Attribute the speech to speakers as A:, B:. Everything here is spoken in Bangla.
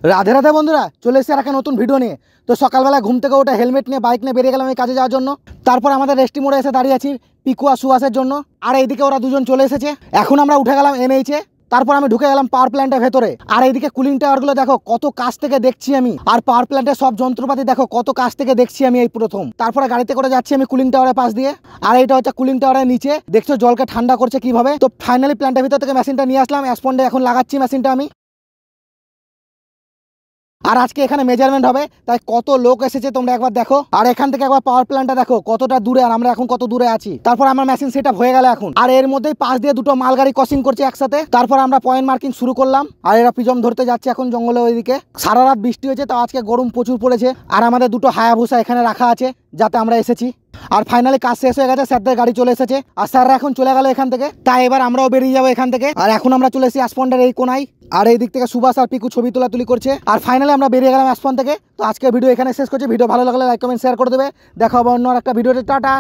A: রাধে রাধে বন্ধুরা, চলে এসেছি আর একটা নতুন ভিডিও নিয়ে। তো সকালবেলা ঘুম থেকে ওটা হেলমেট নিয়ে বাইক নিয়ে বেরিয়ে গেলাম এই কাজে যাওয়ার জন্য। তারপর আমাদের রেস্টি মোড়ে এসে দাঁড়িয়ে আছি পিকু আর সুহাসের জন্য। আর এইদিকে ওরা দুজন চলে এসেছে। এখন আমরা উঠে গেলাম এনএইচে। তারপর আমি ঢুকে গেলাম পাওয়ার প্ল্যান্টের ভেতরে। আর এইদিকে কুলিং টাওয়ারগুলো দেখো কত কাছ থেকে দেখছি আমি। আর পাওয়ার প্ল্যান্টের সব যন্ত্রপাতি দেখো কত কাছ থেকে দেখছি আমি এই প্রথম। তারপরে গাড়িতে করে যাচ্ছি আমি কুলিং টাওয়ারের পাশ দিয়ে। আর এইটা হচ্ছে কুলিং টাওয়ারের নিচে, দেখছো জলকে ঠান্ডা করছে কিভাবে। তো ফাইনালি প্ল্যান্টের ভিতর থেকে মেশিনটা নিয়ে আসলাম অ্যাসপন্ডে, এখন লাগাচ্ছি মেশিনটা আমি। আর আজকে এখানে মেজারমেন্ট হবে, তাই কত লোক এসেছে তোমরা একবার দেখো। আর এখান থেকে একবার পাওয়ার প্ল্যান্টটা দেখো কতটা দূরে, আর আমরা এখন কত দূরে আছি। তারপর আমার মেশিন সেটআপ হয়ে গেল এখন। আর এর মধ্যেই পাশ দিয়ে দুটো মালগাড়ি ক্রসিং করছে একসাথে। তারপর আমরা পয়েন্ট মার্কিং শুরু করলাম। আর এরা পিজম ধরতে যাচ্ছে এখন জঙ্গলে ওইদিকে। সারা রাত বৃষ্টি হয়েছে, তো আজকে গরম প্রচুর পড়েছে। আর আমাদের দুটো হায়াবুসা এখানে রাখা আছে যাতে আমরা এসেছি। আর ফাইনালি কাজ শেষ হয়ে গেছে, স্যারদের গাড়ি চলে এসেছে। আর স্যাররা এখন চলে গেল এখান থেকে, তাই এবার আমরাও বেরিয়ে যাবো এখান থেকে। আর এখন আমরা চলে এসেছি অ্যাসপন্ডের এই কোনায়। আর এই দিক থেকে সুভাষ আর পিকু ছবি তোলাতুলি করছে। আর ফাইনালি আমরা বেরিয়ে গেলাম অ্যাসপন্ড থেকে। তো আজকের ভিডিও এখানে শেষ করছি। ভিডিও ভালো লাগলে লাইক কমেন্ট শেয়ার করে দেবে। দেখা হবে অন্য একটা ভিডিওতে। টাটা।